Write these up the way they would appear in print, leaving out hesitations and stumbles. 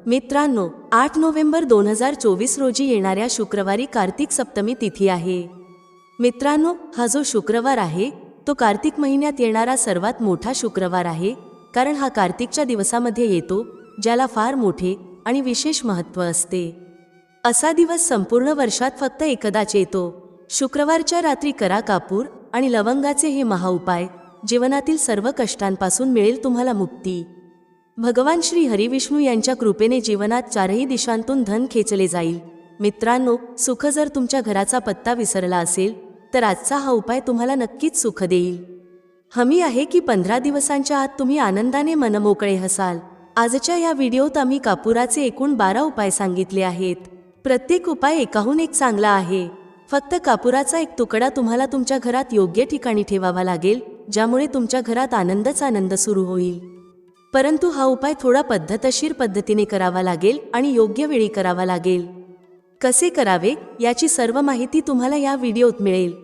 मित्रांनो, 8 नोव्हेंबर 2024 रोजी येणाऱ्या शुक्रवारी कार्तिक सप्तमी तिथी आहे. मित्रांनो, हा जो शुक्रवार आहे तो कार्तिक महिन्यात येणारा सर्वात मोठा शुक्रवार आहे, कारण हा कार्तिकच्या दिवसामध्ये येतो, ज्याला फार मोठे आणि विशेष महत्त्व असते. असा दिवस संपूर्ण वर्षात फक्त एकदाच येतो. शुक्रवारच्या रात्री करा कापूर आणि लवंगाचे हे महाउपाय, जीवनातील सर्व कष्टांपासून मिळेल तुम्हाला मुक्ती. भगवान श्री हरिविष्णू यांच्या कृपेने जीवनात चारही दिशांतून धन खेचले जाईल. मित्रांनो, सुख जर तुमच्या घराचा पत्ता विसरला असेल तर आजचा हा उपाय तुम्हाला नक्कीच सुख देईल. हमी आहे की 15 दिवसांच्या आत तुम्ही आनंदाने मनमोकळे हसाल. आजच्या या व्हिडिओत आम्ही कापुराचे एकूण 12 उपाय सांगितले आहेत. प्रत्येक उपाय एकाहून एक चांगला आहे. फक्त कापुराचा एक तुकडा तुम्हाला तुमच्या घरात योग्य ठिकाणी ठेवावा लागेल, ज्यामुळे तुमच्या घरात आनंदच आनंद सुरू होईल. परंतु हा उपाय थोडा पद्धतशीर पद्धतीने करावा लागेल आणि योग्य वेळी करावा लागेल. कसे करावे याची सर्व माहिती तुम्हाला या व्हिडिओत मिळेल.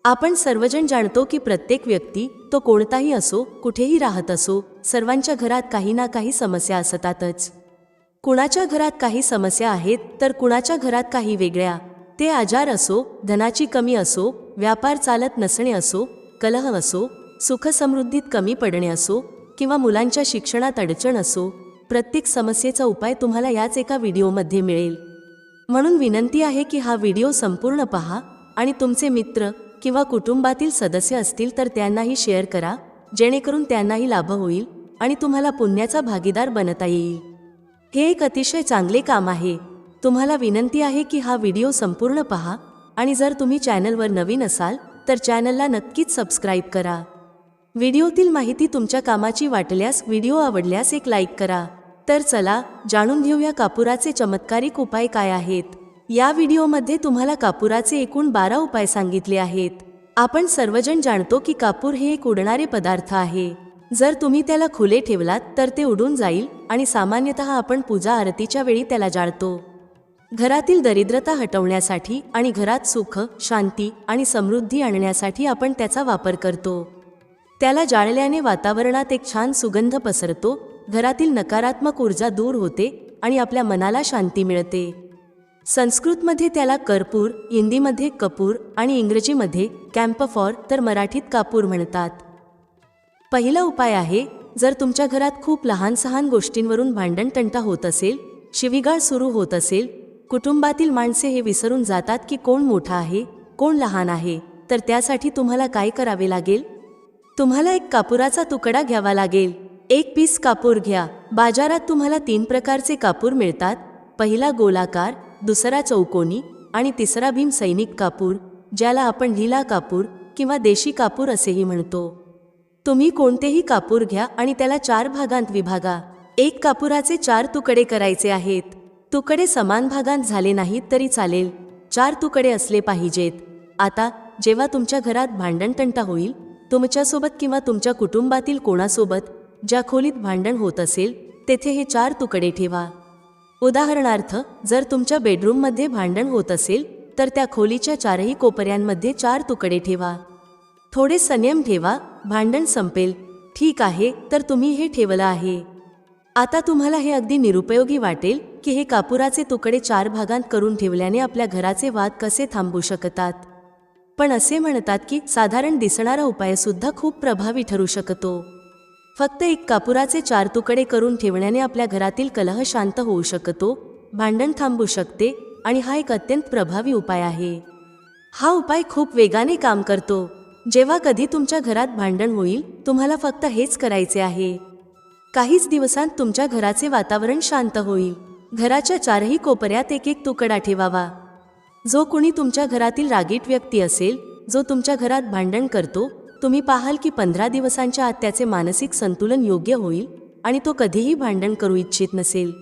आपण सर्वजण जाणतो की प्रत्येक व्यक्ती, तो कोणताही असो, कुठेही राहत असो, सर्वांच्या घरात काही ना काही समस्या असतातच. कुणाच्या घरात काही समस्या आहेत तर कुणाच्या घरात काही वेगळ्या. ते आजार असो, धनाची कमी असो, व्यापार चालत नसणे असो, कलह असो, सुखसमृद्धीत कमी पडणे असो किंवा मुलांच्या शिक्षणात अडचण असो, प्रत्येक समस्येचा उपाय तुम्हाला याच एका व्हिडिओमध्ये मिळेल. म्हणून विनंती आहे की हा व्हिडिओ संपूर्ण पहा आणि तुमचे मित्र किंवा कुटुंबातील सदस्य असतील तर त्यांनाही शेअर करा, जेणेकरून त्यांनाही लाभ होईल आणि तुम्हाला पुण्याचा भागीदार बनता येईल. हे एक अतिशय चांगले काम आहे. तुम्हाला विनंती आहे की हा व्हिडिओ संपूर्ण पहा आणि जर तुम्ही चॅनलवर नवीन असाल तर चॅनलला नक्कीच सबस्क्राईब करा. व्हिडिओतील माहिती तुमच्या कामाची वाटल्यास, व्हिडिओ आवडल्यास एक लाईक करा. तर चला जाणून घेऊया कापुराचे चमत्कारिक उपाय काय आहेत. या व्हिडिओमध्ये तुम्हाला कापुराचे एकूण 12 उपाय सांगितले आहेत. आपण सर्वजण जाणतो की कापूर हे एक उडणारे पदार्थ आहे. जर तुम्ही त्याला खुले ठेवलात तर ते उडून जाईल आणि सामान्यतः आपण पूजा आरतीच्या वेळी त्याला जाळतो. घरातील दरिद्रता हटवण्यासाठी आणि घरात सुख, शांती आणि समृद्धी आणण्यासाठी आपण त्याचा वापर करतो. त्याला जाळल्याने वातावरणात एक छान सुगंध पसरतो, घरातील नकारात्मक ऊर्जा दूर होते आणि आपल्या मनाला शांती मिळते. संस्कृतमध्ये त्याला कर्पूर, हिंदीमध्ये कपूर आणि इंग्रजीमध्ये कॅम्फॉर तर मराठीत कापूर म्हणतात. पहिला उपाय आहे, जर तुमच्या घरात खूप लहान सहान गोष्टींवरून भांडणतंटा होत असेल, शिवीगाळ सुरू होत असेल, कुटुंबातील माणसे हे विसरून जातात की कोण मोठा आहे, कोण लहान आहे, तर त्यासाठी तुम्हाला काय करावे लागेल? तुम्हाला एक कापुराचा तुकडा घ्यावा लागेल. एक पीस कापूर घ्या. बाजारात तुम्हाला 3 प्रकारचे कापूर मिळतात. पहिला गोलाकार, दुसरा चौकोनी आणि तिसरा भीम सैनिक कापूर, ज्याला आपण ढिला कापूर किंवा देशी कापूर असेही म्हणतो. तुम्ही कोणतेही कापूर घ्या आणि त्याला 4 भागांत विभागा. एक कापुराचे 4 तुकडे करायचे आहेत. तुकडे समान भागांत झाले नाहीत तरी चालेल, 4 तुकडे असले पाहिजेत. आता जेव्हा तुमच्या घरात भांडणतंटा होईल, तुमच्यासोबत किंवा तुमच्या कुटुंबातील कोणासोबत ज्या खोलीत भांडण होत असेल तेथे हे 4 तुकडे ठेवा. उदाहरणार्थ, जर तुमच्या बेडरूममध्ये भांडण होत असेल तर त्या खोलीच्या 4ही कोपऱ्यांमध्ये 4 तुकडे ठेवा. थोडे संयम ठेवा, भांडण संपेल. ठीक आहे, तर तुम्ही हे ठेवलं आहे. आता तुम्हाला हे अगदी निरुपयोगी वाटेल की हे कापुराचे तुकडे 4 भागांत करून ठेवल्याने आपल्या घराचे वाद कसे थांबू शकतात. पण असे म्हणतात की साधारण दिसणारा उपायसुद्धा खूप प्रभावी ठरू शकतो. फक्त एक कापुराचे 4 तुकडे करून ठेवण्याने आपल्या घरातील कलह शांत होऊ शकतो, भांडण थांबू शकते आणि हा एक अत्यंत प्रभावी उपाय आहे. हा उपाय खूप वेगाने काम करतो. जेव्हा कधी तुमच्या घरात भांडण होईल, तुम्हाला फक्त हेच करायचे आहे. काहीच दिवसांत तुमच्या घराचे वातावरण शांत होईल. घराच्या 4ही कोपऱ्यात एक एक तुकडा ठेवावा. जो कुणी तुमच्या घरातील रागीट व्यक्ती असेल, जो तुमच्या घरात भांडण करतो, तुम्ही पाहाल की 15 दिवसांच्या आत त्याचे मानसिक संतुलन योग्य होईल आणि तो कधीही भांडण करू इच्छित नसेल.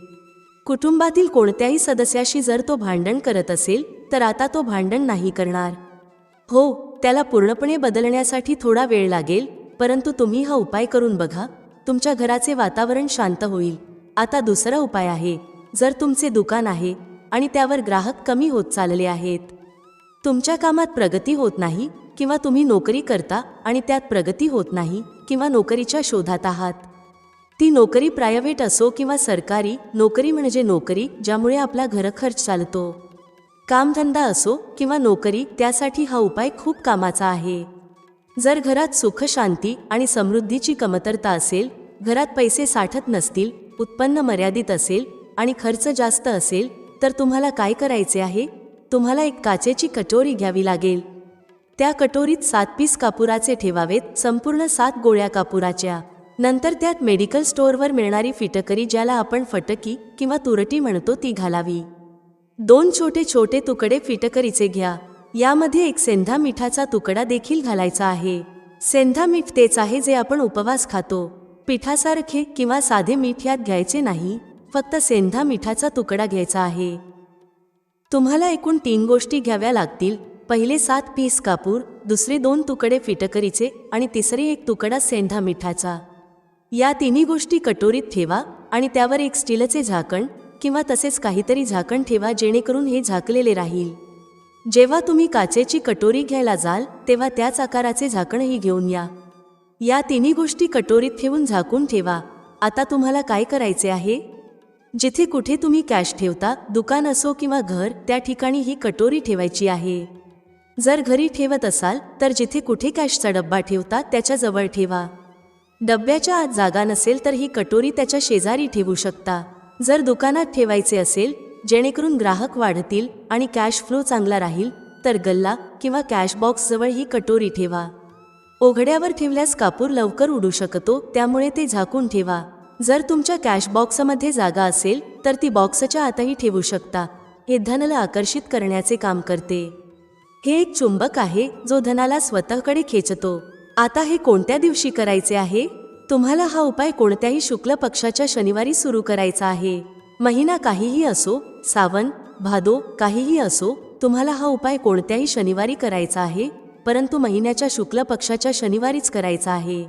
कुटुंबातील कोणत्याही सदस्याशी जर तो भांडण करत असेल तर आता तो भांडण नाही करणार. हो, त्याला पूर्णपणे बदलण्यासाठी थोडा वेळ लागेल, परंतु तुम्ही हा उपाय करून बघा, तुमच्या घराचे वातावरण शांत होईल. आता दुसरा उपाय आहे, जर तुमचे दुकान आहे आणि त्यावर ग्राहक कमी होत चालले आहेत, तुमच्या कामात प्रगती होत नाही किंवा तुम्ही नोकरी करता आणि त्यात प्रगती होत नाही किंवा नोकरीच्या शोधात आहात, ती नोकरी प्रायव्हेट असो किंवा सरकारी, नोकरी म्हणजे नोकरी ज्यामुळे आपला घरखर्च चालतो. कामधंदा असो किंवा नोकरी, त्यासाठी हा उपाय खूप कामाचा आहे. जर घरात सुख, शांती आणि समृद्धीची कमतरता असेल, घरात पैसे साठत नसतील, उत्पन्न मर्यादित असेल आणि खर्च जास्त असेल, तर तुम्हाला काय करायचे आहे? तुम्हाला एक काचेची कटोरी घ्यावी लागेल. त्या कटोरीत 7 पीस कापुराचे ठेवावेत, संपूर्ण 7 गोळ्या कापुराच्या. नंतर त्यात मेडिकल स्टोअरवर मिळणारी फिटकरी, ज्याला आपण फटकी किंवा तुरटी म्हणतो, ती घालावी. 2 छोटे छोटे तुकडे फिटकरीचे घ्या. यामध्ये एक सेंधा मिठाचा तुकडा देखील घालायचा आहे. सेंधा मीठ तेच आहे जे आपण उपवास खातो. पिठासारखे किंवा साधे मीठ यात घ्यायचे नाही, फक्त सेंधा मिठाचा तुकडा घ्यायचा आहे. तुम्हाला एकूण 3 गोष्टी घ्याव्या लागतील. पहिले 7 पीस कापूर, दुसरे 2 तुकडे फिटकरीचे आणि तिसरे 1 तुकडा सेंधा मिठाचा. या तिन्ही गोष्टी कटोरीत ठेवा आणि त्यावर एक स्टीलचे झाकण किंवा तसेच काहीतरी झाकण ठेवा, जेणेकरून हे झाकलेले राहील. जेव्हा तुम्ही काचेची कटोरी घ्यायला जाल तेव्हा त्याच आकाराचे झाकणही घेऊन या. या तिन्ही गोष्टी कटोरीत ठेवून झाकून ठेवा. आता तुम्हाला काय करायचे आहे? जिथे कुठे तुम्ही कॅश ठेवता, दुकान असो किंवा घर, त्या ठिकाणी ही कटोरी ठेवायची आहे. जर घरी ठेवत असाल तर जिथे कुठे कॅशचा डब्बा ठेवता त्याच्या जवळ ठेवा. डब्याच्या आत जागा नसेल तर ही कटोरी त्याच्या शेजारी ठेवू शकता. जर दुकानात ठेवायचे असेल, जेणेकरून ग्राहक वाढतील आणि कॅश फ्लो चांगला राहील, तर गल्ला किंवा कॅश बॉक्स जवळ ही कटोरी ठेवा. उघड्यावर ठेवल्यास कापूर लवकर उडू शकतो, त्यामुळे ते झाकून ठेवा. जर तुमच्या कॅश बॉक्समध्ये जागा असेल तर ती बॉक्सच्या आतही ठेवू शकता. हे धनला आकर्षित करण्याचे काम करते. हे एक चुंबक आहे जो धनाला स्वतःकडे खेचतो. आता हे कोणत्या दिवशी करायचे आहे? तुम्हाला हा उपाय कोणत्याही शुक्ल पक्षाच्या शनिवारी सुरू करायचा आहे. महिना काहीही असो, सावन, भादो काहीही असो, तुम्हाला हा उपाय कोणत्याही शनिवारी करायचा आहे, परंतु महिन्याच्या शुक्ल पक्षाच्या शनिवारीच करायचा आहे.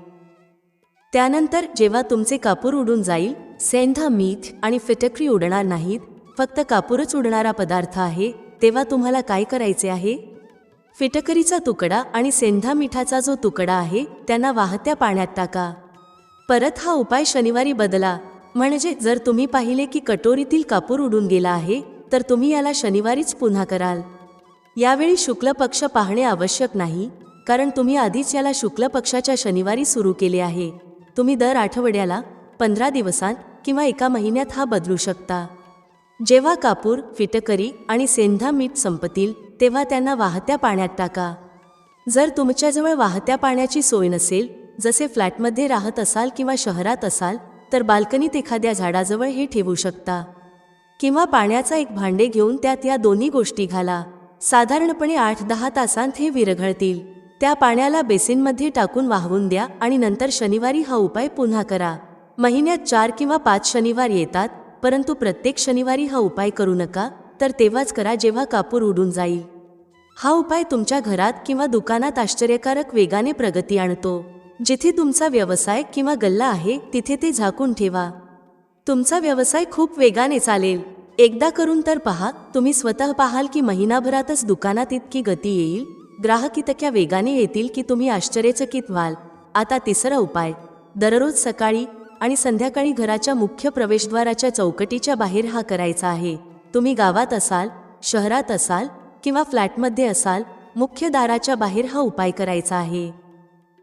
त्यानंतर जेव्हा तुमचे कापूर उडून जाईल, सेंधा मीठ आणि फिटकरी उडणार नाहीत, फक्त कापूरच उडणारा पदार्थ आहे, तेव्हा तुम्हाला काय करायचे आहे? फिटकरीचा तुकडा आणि सेंधा मिठाचा जो तुकडा आहे त्यांना वाहत्या पाण्यात टाका. परत हा उपाय शनिवारी बदला. म्हणजे जर तुम्ही पाहिले की कटोरीतील कापूर उडून गेला आहे, तर तुम्ही याला शनिवारीच पुन्हा कराल. यावेळी शुक्ल पक्ष पाहणे आवश्यक नाही, कारण तुम्ही आधीच याला शुक्ल पक्षाच्या शनिवारी सुरू केले आहे. तुम्ही दर आठवड्याला, 15 दिवसांत किंवा एका महिन्यात हा बदलू शकता. जेव्हा कापूर, फिटकरी आणि सेंधा मीठ संपतील तेव्हा त्यांना वाहत्या पाण्यात टाका. जर तुमच्याजवळ वाहत्या पाण्याची सोय नसेल, जसे फ्लॅटमध्ये राहत असाल किंवा शहरात असाल, तर बाल्कनीत एखाद्या झाडाजवळ हे ठेवू शकता. किंवा पाण्याचा एक भांडे घेऊन त्यात या दोन्ही गोष्टी घाला. साधारणपणे 8-10 तासांत हे विरघळतील. त्या पाण्याला बेसिनमध्ये टाकून वाहवून द्या आणि नंतर शनिवारी हा उपाय पुन्हा करा. महिन्यात 4 किंवा 5 शनिवार येतात, परंतु प्रत्येक शनिवारी हा उपाय करू नका, तर तेव्हाच करा जेव्हा कापूर उडून जाईल. हा उपाय तुमच्या घरात किंवा दुकानात आश्चर्यकारक वेगाने प्रगती आणतो. जिथे तुमचा व्यवसाय किंवा गल्ला आहे तिथे ते झाकून ठेवा. तुमचा व्यवसाय खूप वेगाने चालेल. एकदा करून तर पहा. तुम्ही स्वतः पाहाल की महिनाभरातच दुकानात इतकी गती येईल, ग्राहक इतक्या वेगाने येतील की तुम्ही आश्चर्यचकित व्हाल. आता तिसरा उपाय. दररोज सकाळी आणि संध्याकाळी घराच्या मुख्य प्रवेशद्वाराच्या चौकटीच्या बाहेर हा करायचा आहे. तुम्ही गावात असाल, शहरात असाल किंवा फ्लॅटमध्ये असाल, मुख्य दाराच्या बाहेर हा उपाय करायचा आहे.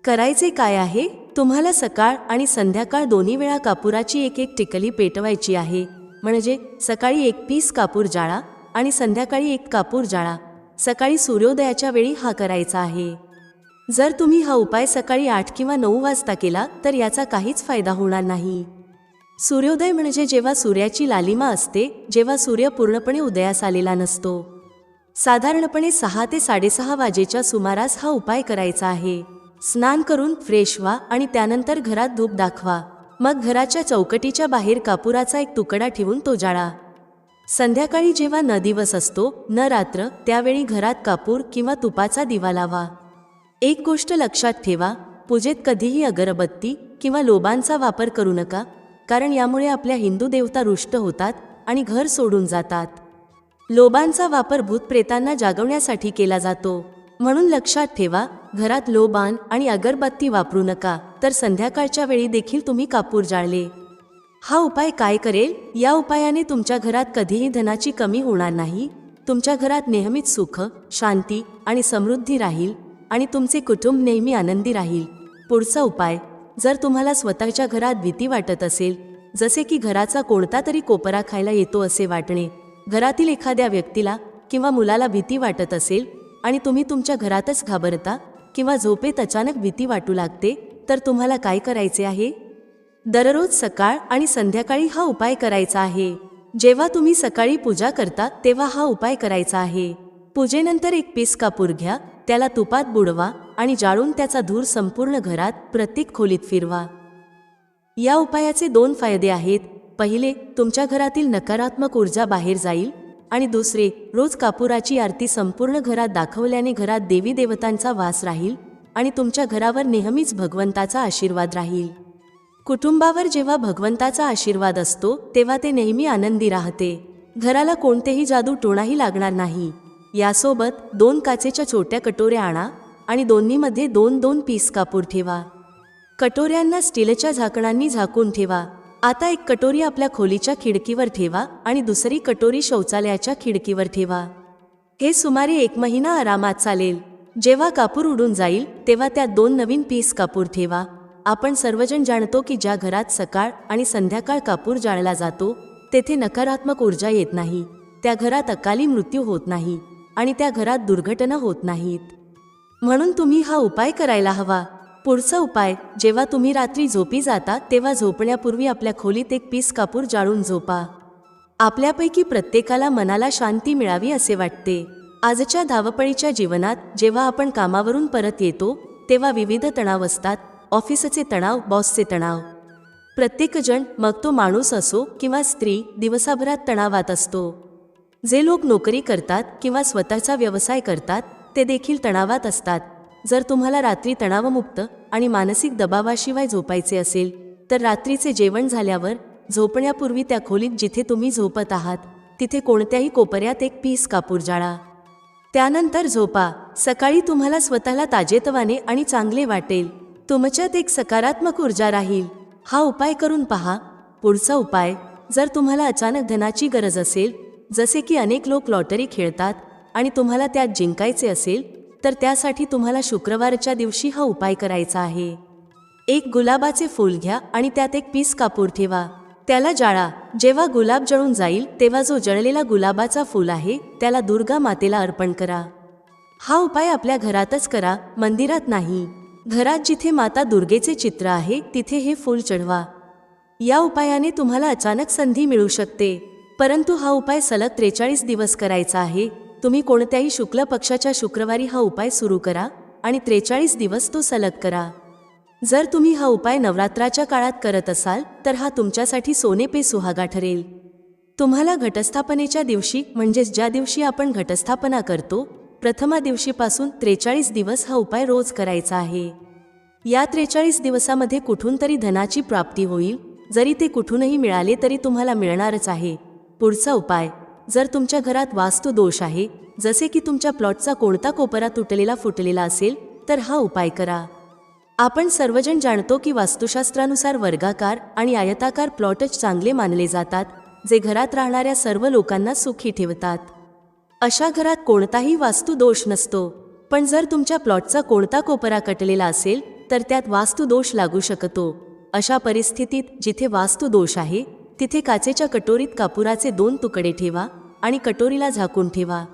करायचे काय आहे? तुम्हाला सकाळ आणि संध्याकाळ दोन्ही वेळा कापुराची एक टिकली पेटवायची आहे. म्हणजे सकाळी 1 पीस कापूर जाळा आणि संध्याकाळी 1 कापूर जाळा. सकाळी सूर्योदयाच्या वेळी हा करायचा आहे. जर तुम्ही हा उपाय सकाळी 8 किंवा 9 वाजता केला तर याचा काहीच फायदा होणार नाही. सूर्योदय म्हणजे जेव्हा सूर्याची लालिमा असते, जेव्हा सूर्य पूर्णपणे उदयास आलेला नसतो. साधारणपणे 6 ते 6:30 वाजेच्या सुमारास हा उपाय करायचा आहे. स्नान करून फ्रेश व्हा आणि त्यानंतर घरात धूप दाखवा. मग घराच्या चौकटीच्या बाहेर कापुराचा एक तुकडा ठेवून तो जाळा. संध्याकाळी जेव्हा न दिवस असतो न रात्र, त्यावेळी घरात कापूर किंवा तुपाचा दिवा लावा. एक गोष्ट लक्षात ठेवा, पूजेत कधीही अगरबत्ती किंवा लोबांचा वापर करू नका, कारण यामुळे आपल्या हिंदू देवता रुष्ट होतात आणि घर सोडून जातात. लोबांचा वापर भूतप्रेतांना जागवण्यासाठी केला जातो. म्हणून लक्षात ठेवा, घरात लोबान आणि अगरबत्ती वापरू नका. तर संध्याकाळच्या वेळी देखील तुम्ही कापूर जाळले हा उपाय काय करेल? या उपायाने तुमच्या घरात कधीही धनाची कमी होणार नाही. तुमच्या घरात नेहमीच सुख, शांती आणि समृद्धी राहील आणि तुमचे कुटुंब नेहमी आनंदी राहील. पुढचा उपाय, जर तुम्हाला स्वतःच्या घरात भीती वाटत असेल, जसे की घराचा कोणता तरी कोपरा खायला येतो असे वाटणे, घरातील एखाद्या व्यक्तीला किंवा मुलाला भीती वाटत असेल आणि तुम्ही तुमच्या घरातच घाबरता किंवा झोपेत अचानक भीती वाटू लागते, तर तुम्हाला काय करायचे आहे? दररोज सकाळ आणि संध्याकाळी हा उपाय करायचा आहे. जेव्हा तुम्ही सकाळी पूजा करता तेव्हा हा उपाय करायचा आहे. पूजेनंतर एक पीस कापूर घ्या, त्याला तुपात बुडवा आणि जाळून त्याचा धूर संपूर्ण घरात प्रत्येक खोलीत फिरवा. या उपायाचे 2 फायदे आहेत. पहिले, तुमच्या घरातील नकारात्मक ऊर्जा बाहेर जाईल आणि दुसरे, रोज कापुराची आरती संपूर्ण घरात दाखवल्याने घरात देवी देवतांचा वास राहील आणि तुमच्या घरावर नेहमीच भगवंताचा आशीर्वाद राहील. कुटुंबावर जेव्हा भगवंताचा आशीर्वाद असतो तेव्हा ते नेहमी आनंदी राहते. घराला कोणतेही जादू टोणाही लागणार नाही. यासोबत 2 काचेच्या छोट्या कटोऱ्या आणा आणि दोन्हीमध्ये 2-2 पीस कापूर ठेवा. कटोऱ्यांना स्टीलच्या झाकणांनी झाकून ठेवा. आता एक कटोरी आपल्या खोलीच्या खिडकीवर ठेवा आणि दुसरी कटोरी शौचालयाच्या खिडकीवर ठेवा. हे सुमारे 1 महिना आरामात चालेल. जेव्हा कापूर उडून जाईल तेव्हा त्यात 2 नवीन पीस कापूर ठेवा. आपण सर्वजण जाणतो की ज्या घरात सकाळ आणि संध्याकाळ कापूर जाळला जातो तेथे नकारात्मक ऊर्जा येत नाही, त्या घरात अकाली मृत्यू होत नाही आणि त्या घरात दुर्घटना होत नाहीत. म्हणून तुम्ही हा उपाय करायला हवा. पुढचा उपाय, जेव्हा तुम्ही रात्री झोपी जाता तेव्हा झोपण्यापूर्वी आपल्या खोलीत 1 पीस कापूर जाळून झोपा. आपल्यापैकी प्रत्येकाला मनाला शांती मिळावी असे वाटते. आजच्या धावपळीच्या जीवनात जेव्हा आपण कामावरून परत येतो तेव्हा विविध तणाव असतात. ऑफिसचे तणाव, बॉसचे तणाव. प्रत्येकजण, मग तो माणूस असो किंवा स्त्री, दिवसाभरात तणावात असतो. जे लोक नोकरी करतात किंवा स्वतःचा व्यवसाय करतात ते देखील तणावात असतात. जर तुम्हाला रात्री तणावमुक्त आणि मानसिक दबावाशिवाय झोपायचे असेल तर रात्रीचे जेवण झाल्यावर झोपण्यापूर्वी त्या खोलीत जिथे तुम्ही झोपत आहात तिथे कोणत्याही कोपऱ्यात 1 पीस कापूर जाळा. त्यानंतर झोपा. सकाळी तुम्हाला स्वतःला ताजेतवाने आणि चांगले वाटेल. तुमच्यात एक सकारात्मक ऊर्जा राहील. हा उपाय करून पहा. पुढचा उपाय, जर तुम्हाला अचानक धनाची गरज असेल, जसे की अनेक लोक लॉटरी खेळतात आणि तुम्हाला त्यात जिंकायचे असेल, तर त्यासाठी तुम्हाला शुक्रवारच्या दिवशी हा उपाय करायचा आहे. 1 गुलाबाचे फूल घ्या आणि त्यात 1 पीस कापूर ठेवा. त्याला जाळा. जेव्हा गुलाब जळून जाईल तेव्हा जो जळलेला गुलाबाचा फूल आहे त्याला दुर्गा मातेला अर्पण करा. हा उपाय आपल्या घरातच करा, मंदिरात नाही. घरात जिथे माता दुर्गेचे चित्र आहे तिथे हे फूल चढवा. या उपायाने तुम्हाला अचानक संधी मिळू शकते, परंतु हा उपाय सलग 43 दिवस करायचा आहे. तुम्ही कोणत्याही शुक्ल पक्षाच्या शुक्रवारी हा उपाय सुरू करा आणि 43 दिवस तो सलग करा. जर तुम्ही हा उपाय नवरात्राच्या काळात करत असाल तर हा तुमच्यासाठी सोने पे सुहागा ठरेल. तुम्हाला घटस्थापनेच्या दिवशी, म्हणजेच ज्या दिवशी आपण घटस्थापना करतो, प्रथमा दिवशीपासून 43 दिवस हा उपाय रोज करायचा आहे. या 43 दिवसामध्ये कुठून तरी धनाची प्राप्ती होईल. जरी ते कुठूनही मिळाले तरी तुम्हाला मिळणारच आहे. पुढचा उपाय, जर तुमच्या घरात वास्तू दोष आहे, जसे की तुमच्या प्लॉटचा कोणता कोपरा तुटलेला फुटलेला असेल, तर हा उपाय करा. आपण सर्वजण जाणतो की वास्तुशास्त्रानुसार वर्गाकार आणि आयताकार प्लॉटच चांगले मानले जातात, जे घरात राहणाऱ्या सर्व लोकांना सुखी ठेवतात. अशा घरात कोणताही वास्तू दोष नसतो. पण जर तुमच्या प्लॉटचा कोणता कोपरा कटलेला असेल तर त्यात वास्तू दोष लागू शकतो. अशा परिस्थितीत जिथे वास्तू दोष आहे तिथे काचेच्या कटोरीत कापुराचे 2 तुकडे ठेवा आणि कटोरीला झाकून ठेवा.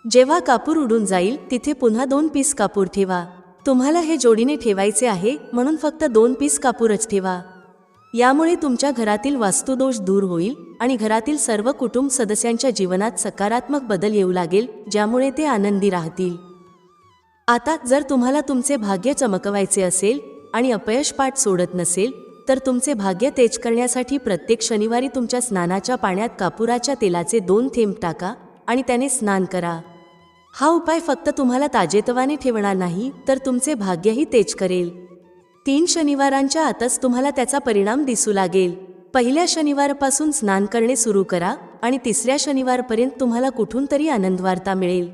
जेव्हा कापूर उडून जाईल तिथे पुन्हा 2 पीस कापूर ठेवा. तुम्हाला हे जोडीने ठेवायचे आहे म्हणून फक्त 2 पीस कापूरच ठेवा. यामुळे तुमच्या घरातील वास्तुदोष दूर होईल आणि घरातील सर्व कुटुंब सदस्यांच्या जीवनात सकारात्मक बदल येऊ लागेल, ज्यामुळे ते आनंदी राहतील. आता जर तुम्हाला तुमचे भाग्य चमकवायचे असेल आणि अपयश पाठ सोडत नसेल तर तुमचे भाग्य तेज करण्यासाठी प्रत्येक शनिवारी तुमच्या स्नानाच्या पाण्यात कापुराच्या तेलाचे 2 थेंब टाका आणि त्याने स्नान करा. हा उपाय फक्त तुम्हाला ताजेतवाने ठेवणार नाही तर तुमचे भाग्यही तेज करेल. 3 शनिवारांच्या आतच तुम्हाला त्याचा परिणाम दिसू लागेल. पहिल्या शनिवारपासून स्नान करणे सुरू करा आणि 3ऱ्या शनिवारपर्यंत तुम्हाला कुठून तरी आनंदवार्ता मिळेल.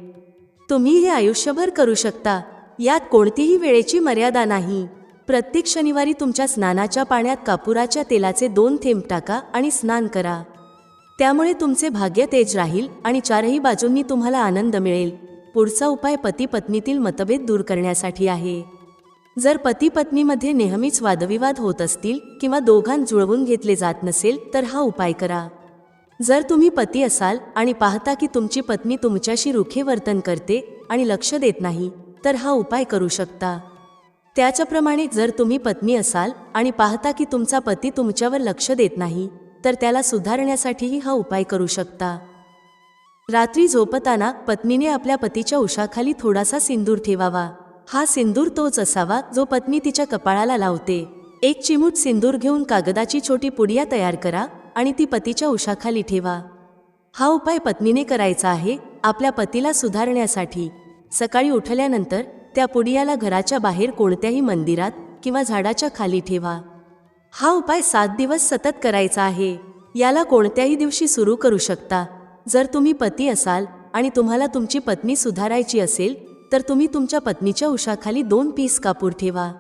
तुम्ही हे आयुष्यभर करू शकता. यात कोणतीही वेळेची मर्यादा नाही. प्रत्येक शनिवारी तुमच्या स्नानाच्या पाण्यात कापुराच्या तेलाचे 2 थेंब टाका आणि स्नान करा. त्यामुळे तुमचे भाग्य तेज राहील आणि चारही बाजूंनी तुम्हाला आनंद मिळेल. पुढचा उपाय पती पत्नीतील मतभेद दूर करण्यासाठी आहे. जर पती पत्नीमध्ये नेहमीच वादविवाद होत असतील किंवा दोघांत जुळवून घेतले जात नसेल तर हा उपाय करा. जर तुम्ही पती असाल आणि पाहता की तुमची पत्नी तुमच्याशी रुखे वर्तन करते आणि लक्ष देत नाही तर हा उपाय करू शकता. त्याच्याप्रमाणे जर तुम्ही पत्नी असाल आणि पाहता की तुमचा पती तुमच्यावर लक्ष देत नाही तर त्याला सुधारण्यासाठीही हा उपाय करू शकता. रात्री झोपताना पत्नीने आपल्या पतीच्या उशाखाली थोडासा सिंदूर ठेवावा. हा सिंदूर तोच असावा जो पत्नी तिच्या कपाळाला लावते. 1 चिमूट सिंदूर घेऊन कागदाची छोटी पुडिया तयार करा आणि ती पतीच्या उशाखाली ठेवा. हा उपाय पत्नीने करायचा आहे आपल्या पतीला सुधारण्यासाठी. सकाळी उठल्यानंतर त्या पुडियाला घराच्या बाहेर कोणत्याही मंदिरात किंवा झाडाच्या खाली ठेवा. हा उपाय 7 दिवस सतत करायचा आहे. याला कोणत्याही दिवशी सुरू करू शकता. जर तुम्ही पती असाल आणि तुम्हाला तुमची पत्नी सुधारायची असेल तर तुम्ही तुमच्या पत्नीच्या उशाखाली 2 पीस कापूर ठेवा.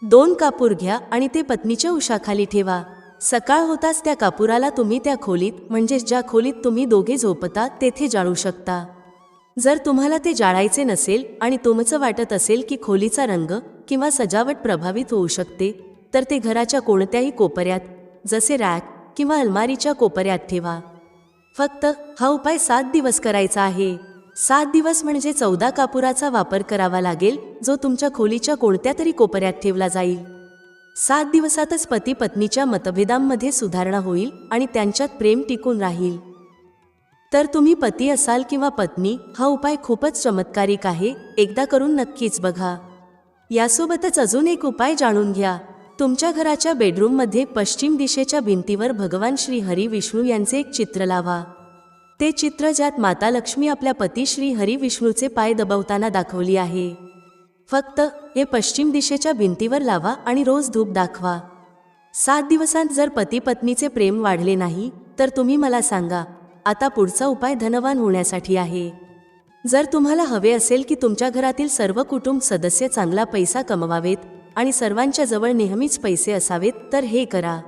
2 कापूर घ्या आणि ते पत्नीच्या उशाखाली ठेवा. सकाळ होताच त्या कापुराला तुम्ही त्या खोलीत म्हणजेच ज्या खोलीत तुम्ही दोघे झोपता तेथे जाळू शकता. जर तुम्हाला ते जाळायचे नसेल आणि तुमचं वाटत असेल की खोलीचा रंग किंवा सजावट प्रभावित होऊ शकते तर ते घराच्या कोणत्याही कोपऱ्यात जसे रॅक किंवा अलमारीच्या कोपऱ्यात ठेवा. फक्त हा उपाय 7 दिवस करायचा आहे. 7 दिवस म्हणजे 14 कापुराचा वापर करावा लागेल जो तुमच्या खोलीच्या कोणत्या तरी कोपऱ्यात ठेवला जाईल. 7 दिवसातच पती पत्नीच्या मतभेदांमध्ये सुधारणा होईल आणि त्यांच्यात प्रेम टिकून राहील. तर तुम्ही पती असाल किंवा पत्नी हा उपाय खूपच चमत्कारिक आहे. एकदा करून नक्कीच बघा. यासोबतच अजून एक उपाय जाणून घ्या. तुमच्या घराच्या बेडरूममध्ये पश्चिम दिशेच्या भिंतीवर भगवान श्री हरी विष्णू यांचे एक चित्र लावा. ते चित्र ज्यात माता लक्ष्मी आपल्या पती श्री हरी विष्णूचे पाय दबवताना दाखवली आहे. फक्त हे पश्चिम दिशेच्या भिंतीवर लावा आणि रोज धूप दाखवा. 7 दिवसांत जर पती पत्नीचे प्रेम वाढले नाही तर तुम्ही मला सांगा. आता पुढचा उपाय धनवान होण्यासाठी आहे. जर तुम्हाला हवे असेल की तुमच्या घरातील सर्व कुटुंब सदस्य चांगला पैसा कमवावेत आणि सर्वांच्या जवळ नेहमीच पैसे असावेत तर हे करा.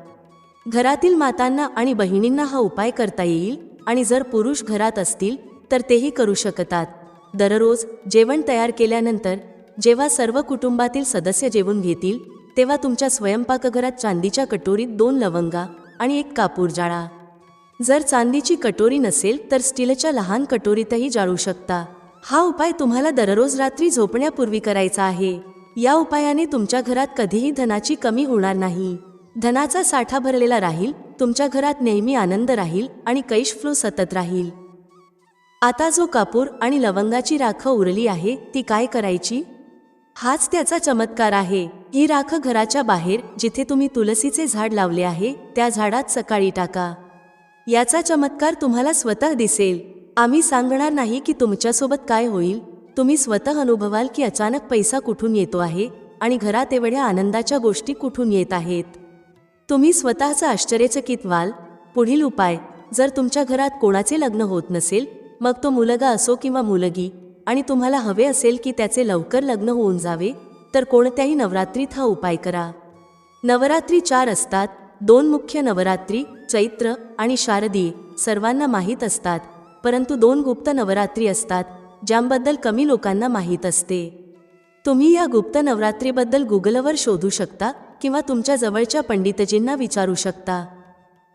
घरातील मातांना आणि बहिणींना हा उपाय करता येईल आणि जर पुरुष घरात असतील तर तेही करू शकतात. दररोज जेवण तयार केल्यानंतर जेव्हा सर्व कुटुंबातील सदस्य जेवून घेतील तेव्हा तुमच्या स्वयंपाकघरात चांदीच्या कटोरीत 2 लवंगा आणि 1 कापूर जाळा. जर चांदीची कटोरी नसेल तर स्टीलच्या लहान कटोरीतही जाळू शकता. हा उपाय तुम्हाला दररोज रात्री झोपण्यापूर्वी करायचा आहे. या उपायाने तुमच्या घरात कधीही धनाची कमी होणार नाही. धनाचा साठा भरलेला राहील. तुमच्या घरात नेहमी आनंद राहील आणि कैश फ्लो सतत राहील. आता जो कापूर आणि लवंगाची राख उरली आहे ती काय करायची? हाच त्याचा चमत्कार आहे. ही राख घराच्या बाहेर जिथे तुम्ही तुलसीचे झाड लावले आहे त्या झाडात सकाळी टाका. याचा चमत्कार तुम्हाला स्वतः दिसेल. आम्ही सांगणार नाही की तुमच्यासोबत काय होईल. तुम्ही स्वतः अनुभवाल की अचानक पैसा कुठून येतो आहे आणि घरात एवढ्या आनंदाच्या गोष्टी कुठून येत आहेत. तुम्ही स्वतःचं आश्चर्यचकित व्हाल. पुढील उपाय. जर तुमच्या घरात कोणाचे लग्न होत नसेल मग तो मुलगा असो किंवा मुलगी आणि तुम्हाला हवे असेल की त्याचे लवकर लग्न होऊन जावे तर कोणत्याही नवरात्रीत हा उपाय करा. नवरात्री 4 असतात. 2 मुख्य नवरात्री चैत्र आणि शारदीय सर्वांना माहीत असतात. परंतु 2 गुप्त नवरात्री असतात ज्यांबद्दल कमी लोकांना माहीत असते. तुम्ही या गुप्त नवरात्रीबद्दल गुगलवर शोधू शकता किंवा तुमच्या जवळच्या पंडितजींना विचारू शकता.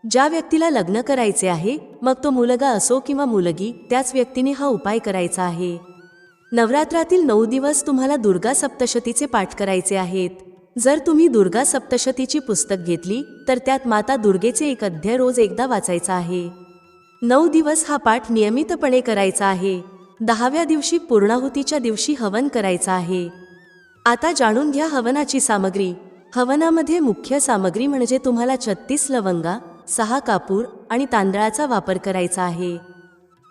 ज्या व्यक्तीला लग्न करायचे आहे मग तो मुलगा असो किंवा मुलगी त्याच व्यक्तीने हा उपाय करायचा आहे. नवरात्रातील 9 दिवस तुम्हाला दुर्गा सप्तशतीचे पाठ करायचे आहेत. जर तुम्ही दुर्गा सप्तशतीची पुस्तक घेतली तर त्यात माता दुर्गेचे एक अध्याय रोज एकदा वाचायचा आहे. 9 दिवस हा पाठ नियमितपणे करायचा आहे. 10व्या दिवशी पूर्णाहुतीच्या दिवशी हवन करायचा आहे. आता जाणून घ्या हवनाची सामग्री. हवनामध्ये मुख्य सामग्री म्हणजे तुम्हाला 36 लवंगा 6 कापूर आणि तांदळाचा वापर करायचा आहे.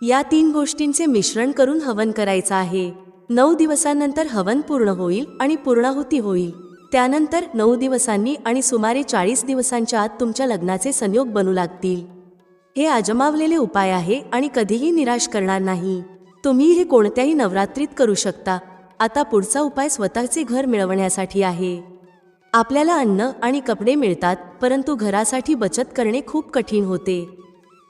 या 3 गोष्टींचे मिश्रण करून हवन करायचं आहे. 9 दिवसांनंतर हवन पूर्ण होईल आणि पूर्णाहुती होईल. त्यानंतर 9 दिवसांनी आणि सुमारे 40 दिवसांच्या आत तुमच्या लग्नाचे संयोग बनू लागतील. हे आजमावलेले उपाय आहे आणि कधीही निराश करणार नाही. तुम्ही हे कोणत्याही नवरात्रीत करू शकता. आता पुढचा उपाय स्वतःचे घर मिळवण्यासाठी आहे. आपल्याला अन्न आणि कपडे मिळतात, परंतु घरासाठी बचत करणे खूप कठीण होते.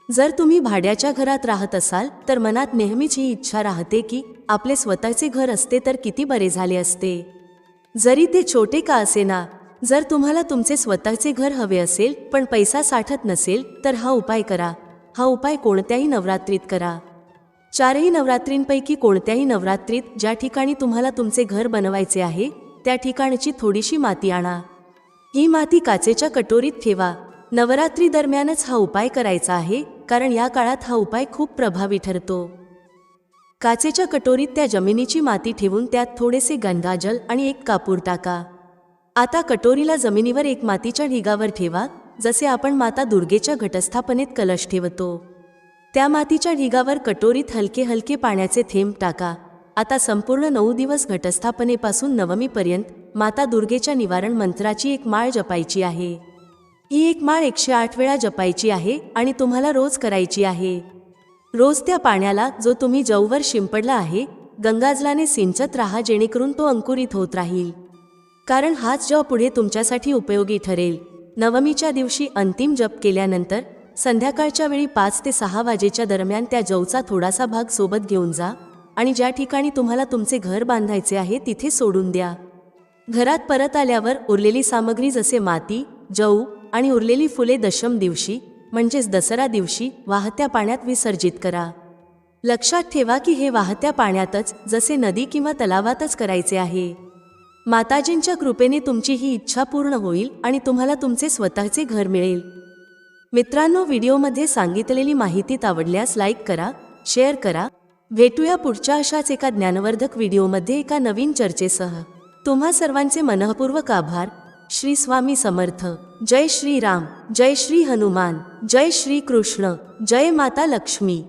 जर तुम्ही भाड्याच्या घरात राहत असाल तर मनात नेहमीच ही इच्छा राहते की आपले स्वतःचे घर असते तर किती बरे झाले असते, जरी ते छोटे का असेना. जर तुम्हाला तुमचे स्वतःचे घर हवे असेल पण पैसा साठत नसेल तर हा उपाय करा. हा उपाय कोणत्याही नवरात्रीत करा. 4ही नवरात्रींपैकी कोणत्याही नवरात्रीत ज्या ठिकाणी तुम्हाला तुमचे घर बनवायचे आहे त्या ठिकाणची थोडीशी माती आणा. ही माती काचेच्या कटोरीत ठेवा. नवरात्री दरम्यानच हा उपाय करायचा आहे, कारण या काळात हा उपाय खूप प्रभावी ठरतो. काचेच्या कटोरीत त्या जमिनीची माती ठेवून त्यात थोडेसे गंगाजल आणि एक कापूर टाका. आता कटोरीला जमिनीवर एक मातीच्या ढिगावर ठेवा, जसे आपण माता दुर्गेच्या घटस्थापनेत कलश ठेवतो. त्या मातीच्या ढिगावर कटोरीत हलके हलके पाण्याचे थेंब टाका. आता संपूर्ण 9 दिवस घटस्थापनेपासून नवमीपर्यंत माता दुर्गेच्या निवारण मंत्राची एक माळ जपायची आहे. ही एक माळ 108 वेळा जपायची आहे आणि तुम्हाला रोज करायची आहे. रोज त्या पाण्याला, जो तुम्ही जववर शिंपडला आहे, गंगाजलाने सिंचत राहा, जेणेकरून तो अंकुरित होत राहील, कारण हाच जव पुढे तुमच्यासाठी उपयोगी ठरेल. नवमीच्या दिवशी अंतिम जप केल्यानंतर संध्याकाळच्या वेळी 5 ते 6 वाजेच्या दरम्यान त्या जवचा थोडासा भाग सोबत घेऊन जा आणि ज्या ठिकाणी तुम्हाला तुमचे घर बांधायचे आहे तिथे सोडून द्या. घरात परत आल्यावर उरलेली सामग्री जसे माती, जव आणि उरलेली फुले दशम दिवशी म्हणजेच दसरा दिवशी वाहत्या पाण्यात विसर्जित करा. लक्षात ठेवा की हे वाहत्या पाण्यातच, जसे नदी किंवा तलावातच करायचे आहे. माताजींच्या कृपेने तुमची ही इच्छा पूर्ण होईल आणि तुम्हाला तुमचे स्वतःचे घर मिळेल. मित्रांनो, व्हिडिओमध्ये सांगितलेली माहिती आवडल्यास लाईक करा, शेअर करा. भेटूया पुढच्या अशाच एका ज्ञानवर्धक व्हिडिओमध्ये एका नवीन चर्चेसह. तुम्हा सर्वांचे मनःपूर्वक आभार. श्री स्वामी समर्थ. जय श्री राम, जय श्री हनुमान, जय श्री कृष्ण, जय माता लक्ष्मी.